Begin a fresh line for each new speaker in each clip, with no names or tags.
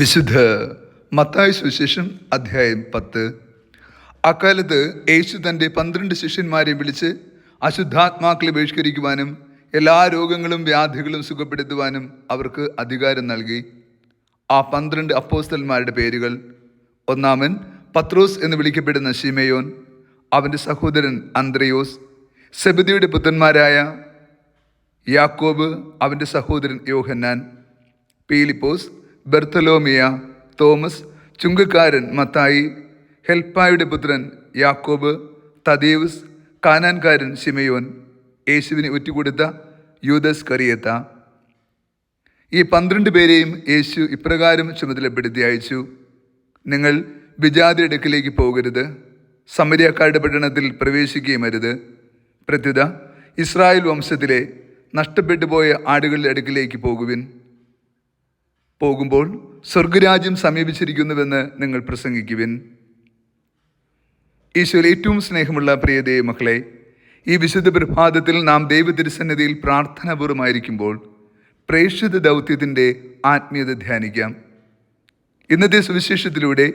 വിശുദ്ധ മത്തായി സുവിശേഷം അധ്യായം 10. അക്കാലത്ത് യേശു തൻ്റെ 12 ശിഷ്യന്മാരെ വിളിച്ച് അശുദ്ധാത്മാക്കളെ ബഹിഷ്കരിക്കുവാനും എല്ലാ രോഗങ്ങളും വ്യാധികളും സുഖപ്പെടുത്തുവാനും അവർക്ക് അധികാരം നൽകി. ആ 12 അപ്പോസ്തലന്മാരുടെ പേരുകൾ: ഒന്നാമൻ പത്രോസ് എന്ന് വിളിക്കപ്പെടുന്ന ശിമയോൻ, അവൻ്റെ സഹോദരൻ അന്ത്രയോസ്, സെബദിയുടെ പുത്രന്മാരായ യാക്കോബ്, അവൻ്റെ സഹോദരൻ യോഹന്നാൻ, പീലിപ്പോസ്, ബർത്തലോമിയ, തോമസ്, ചുങ്കക്കാരൻ മത്തായി, ഹെൽപ്പായുടെ പുത്രൻ യാക്കോബ്, തദേവുസ്, കാനാൻകാരൻ ശിമയോൻ, യേശുവിനെ ഒറ്റുകൊടുത്ത യൂദസ് കറിയത്ത. ഈ 12 പേരെയും യേശു ഇപ്രകാരം ചുമതലപ്പെടുത്തി അയച്ചു: നിങ്ങൾ വിജാതിയുടെ അടുക്കിലേക്ക് പോകരുത്, സമരിയക്കാരുടെ പട്ടണത്തിൽ പ്രവേശിക്കുകയും അരുത്. പ്രത്യുത ഇസ്രായേൽ വംശത്തിലെ നഷ്ടപ്പെട്ടു പോയ ആടുകളുടെ അടുക്കിലേക്ക് പോകുമ്പോൾ സ്വർഗരാജ്യം സമീപിച്ചിരിക്കുന്നുവെന്ന് നിങ്ങൾ പ്രസംഗിക്കുവിൻ. ഈശോയിൽ ഏറ്റവും സ്നേഹമുള്ള പ്രിയ മക്കളെ, ഈ വിശുദ്ധ പ്രഭാതത്തിൽ നാം ദൈവതിരുസന്നിധിയിൽ പ്രാർത്ഥനാപൂർവമായിരിക്കുമ്പോൾ പ്രേക്ഷിത ദൗത്യത്തിൻ്റെ ആത്മീയത ധ്യാനിക്കാം. ഇന്നത്തെ സുവിശേഷത്തിലൂടെ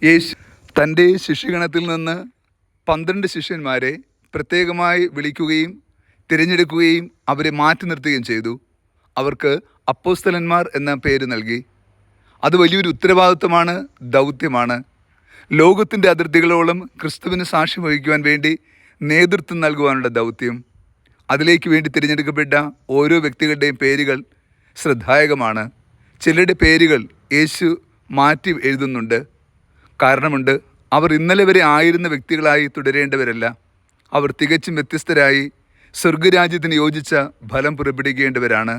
യേശു തൻ്റെ ശിഷ്യഗണത്തിൽ നിന്ന് 12 ശിഷ്യന്മാരെ പ്രത്യേകമായി വിളിക്കുകയും തിരഞ്ഞെടുക്കുകയും അവരെ മാറ്റി നിർത്തുകയും ചെയ്തു. അവർക്ക് അപ്പോസ്തലന്മാർ എന്ന പേര് നൽകി. അത് വലിയൊരു ഉത്തരവാദിത്വമാണ്, ദൗത്യമാണ്. ലോകത്തിൻ്റെ അതിർത്തികളോളം ക്രിസ്തുവിന് സാക്ഷ്യം വഹിക്കുവാൻ വേണ്ടി നേതൃത്വം നൽകുവാനുള്ള ദൗത്യം. അതിലേക്ക് വേണ്ടി തിരഞ്ഞെടുക്കപ്പെട്ട ഓരോ വ്യക്തികളുടെയും പേരുകൾ ശ്രദ്ധായകമാണ്. ചിലരുടെ പേരുകൾ യേശു മാറ്റി എഴുതുന്നുണ്ട്. കാരണമുണ്ട്. അവർ ഇന്നലെ വരെ ആയിരുന്ന വ്യക്തികളായി തുടരേണ്ടവരല്ല. അവർ തികച്ചും വ്യത്യസ്തരായി സ്വർഗരാജ്യത്തിന് യോജിച്ച ഫലം പുറപ്പെടുവിക്കേണ്ടവരാണ്.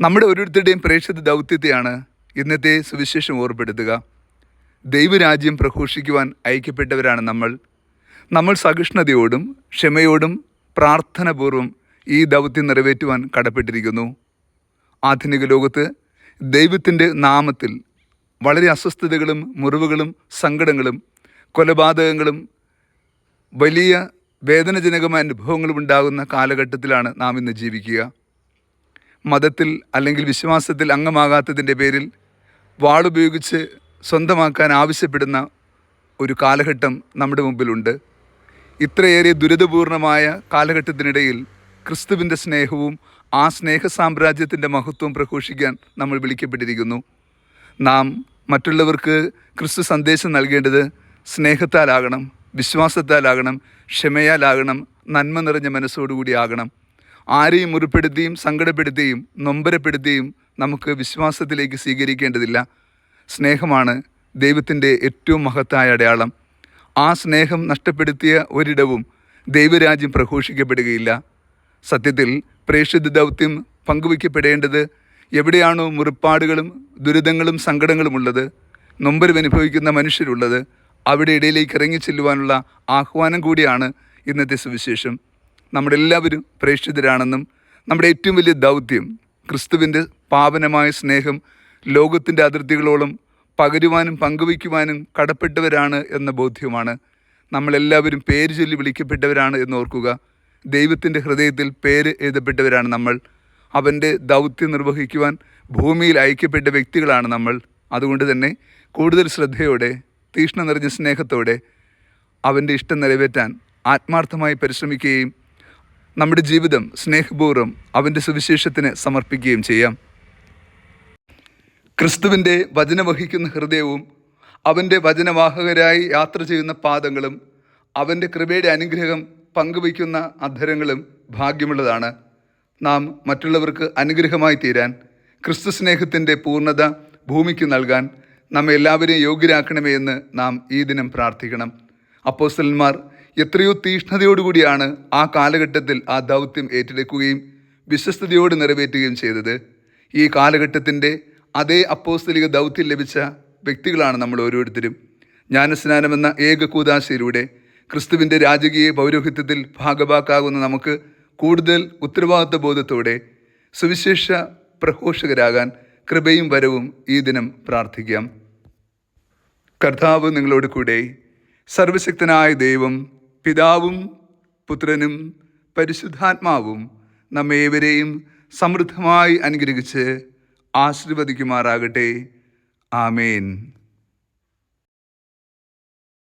നമ്മുടെ ഓരോരുത്തരുടെയും പ്രേക്ഷിത ദൗത്യത്തെയാണ് ഇന്നത്തെ സുവിശേഷം ഓർപ്പെടുത്തുക. ദൈവരാജ്യം പ്രഘോഷിക്കുവാൻ അയക്കപ്പെട്ടവരാണ് നമ്മൾ സഹിഷ്ണുതയോടും ക്ഷമയോടും പ്രാർത്ഥനാപൂർവം ഈ ദൗത്യം നിറവേറ്റുവാൻ കടപ്പെട്ടിരിക്കുന്നു. ആധുനിക ലോകത്ത് ദൈവത്തിൻ്റെ നാമത്തിൽ വളരെ അസ്വസ്ഥതകളും മുറിവുകളും സങ്കടങ്ങളും കൊലപാതകങ്ങളും വലിയ വേദനജനകമായ അനുഭവങ്ങളും ഉണ്ടാകുന്ന കാലഘട്ടത്തിലാണ് നാം ഇന്ന് ജീവിക്കുക. മതത്തിൽ അല്ലെങ്കിൽ വിശ്വാസത്തിൽ അംഗമാകാത്തതിൻ്റെ പേരിൽ വാളുപയോഗിച്ച് സ്വന്തമാക്കാൻ ആവശ്യപ്പെടുന്ന ഒരു കാലഘട്ടം നമ്മുടെ മുമ്പിലുണ്ട്. ഇത്രയേറെ ദുരിതപൂർണമായ കാലഘട്ടത്തിനിടയിൽ ക്രിസ്തുവിൻ്റെ സ്നേഹവും ആ സ്നേഹ സാമ്രാജ്യത്തിൻ്റെ മഹത്വവും പ്രഘോഷിക്കാൻ നമ്മൾ വിളിക്കപ്പെട്ടിരിക്കുന്നു. നാം മറ്റുള്ളവർക്ക് ക്രിസ്തു സന്ദേശം നൽകേണ്ടത് സ്നേഹത്താലാകണം, വിശ്വാസത്താലാകണം, ക്ഷമയാലാകണം, നന്മ നിറഞ്ഞ മനസ്സോടുകൂടി ആകണം. ആരെയും മുറിപ്പെടുത്തിയും സങ്കടപ്പെടുത്തിയും നൊമ്പരപ്പെടുത്തിയും നമുക്ക് വിശ്വാസത്തിലേക്ക് സ്വീകരിക്കേണ്ടതില്ല. സ്നേഹമാണ് ദൈവത്തിൻ്റെ ഏറ്റവും മഹത്തായ അടയാളം. ആ സ്നേഹം നഷ്ടപ്പെടുത്തിയ ഒരിടവും ദൈവരാജ്യം പ്രഘോഷിക്കപ്പെടുകയില്ല. സത്യത്തിൽ പ്രേക്ഷിത ദൗത്യം പങ്കുവയ്ക്കപ്പെടേണ്ടത് എവിടെയാണോ മുറിപ്പാടുകളും ദുരിതങ്ങളും സങ്കടങ്ങളുമുള്ളത്, നൊമ്പരം അനുഭവിക്കുന്ന മനുഷ്യരുള്ളത്, അവിടെ ഇടയിലേക്ക് ഇറങ്ങിച്ചെല്ലുവാനുള്ള ആഹ്വാനം കൂടിയാണ് ഇന്നത്തെ സുവിശേഷം. നമ്മളെല്ലാവരും പ്രേക്ഷിതരാണെന്നും നമ്മുടെ ഏറ്റവും വലിയ ദൗത്യം ക്രിസ്തുവിൻ്റെ പാവനമായ സ്നേഹം ലോകത്തിൻ്റെ അതിർത്തികളോളം പകരുവാനും പങ്കുവയ്ക്കുവാനും കടപ്പെട്ടവരാണ് എന്ന ബോധ്യമാണ്. നമ്മളെല്ലാവരും പേര് ചൊല്ലി വിളിക്കപ്പെട്ടവരാണ് എന്നോർക്കുക. ദൈവത്തിൻ്റെ ഹൃദയത്തിൽ പേര് എഴുതപ്പെട്ടവരാണ് നമ്മൾ. അവൻ്റെ ദൗത്യം നിർവഹിക്കുവാൻ ഭൂമിയിൽ അയക്കപ്പെട്ട വ്യക്തികളാണ് നമ്മൾ. അതുകൊണ്ട് തന്നെ കൂടുതൽ ശ്രദ്ധയോടെ തീക്ഷ്ണ നിറഞ്ഞ സ്നേഹത്തോടെ അവൻ്റെ ഇഷ്ടം നിറവേറ്റാൻ ആത്മാർത്ഥമായി പരിശ്രമിക്കുകയും നമ്മുടെ ജീവിതം സ്നേഹപൂർവ്വം അവൻ്റെ സുവിശേഷത്തിന് സമർപ്പിക്കുകയും ചെയ്യാം. ക്രിസ്തുവിൻ്റെ വചനം വഹിക്കുന്ന ഹൃദയവും അവൻ്റെ വചനവാഹകരായി യാത്ര ചെയ്യുന്ന പാദങ്ങളും അവൻ്റെ കൃപയുടെ അനുഗ്രഹം പങ്കുവയ്ക്കുന്ന അധരങ്ങളും ഭാഗ്യമുള്ളതാണ്. നാം മറ്റുള്ളവർക്ക് അനുഗ്രഹമായി തീരാൻ, ക്രിസ്തു സ്നേഹത്തിൻ്റെ പൂർണ്ണത ഭൂമിക്ക് നൽകാൻ നമ്മെ എല്ലാവരെയും യോഗ്യരാക്കണമേ എന്ന് നാം ഈ ദിനം പ്രാർത്ഥിക്കണം. അപ്പോസ്തലന്മാർ എത്രയോ തീഷ്ണതയോടുകൂടിയാണ് ആ കാലഘട്ടത്തിൽ ആ ദൗത്യം ഏറ്റെടുക്കുകയും വിശ്വസ്തയോട് നിറവേറ്റുകയും ചെയ്തത്. ഈ കാലഘട്ടത്തിൻ്റെ അതേ അപ്പോസ്തലിക ദൗത്യം ലഭിച്ച വ്യക്തികളാണ് നമ്മൾ ഓരോരുത്തരും. ജ്ഞാനസ്നാനമെന്ന ഏക കൂദാശയിലൂടെ ക്രിസ്തുവിൻ്റെ രാജകീയ പൗരോഹിത്യത്തിൽ ഭാഗഭാക്കാകുന്ന നമുക്ക് കൂടുതൽ ഉത്തരവാദിത്വ ബോധത്തോടെ സുവിശേഷ പ്രഘോഷകരാകാൻ കൃപയും വരവും ഈ ദിനം പ്രാർത്ഥിക്കാം. കർത്താവ് നിങ്ങളോട് കൂടെ. സർവശക്തനായ ദൈവം പിതാവും പുത്രനും പരിശുദ്ധാത്മാവും നമ്മേവരെയും സമൃദ്ധമായി അനുഗ്രഹിച്ച് ആശീർവദിക്കുമാറാകട്ടെ. ആമേൻ.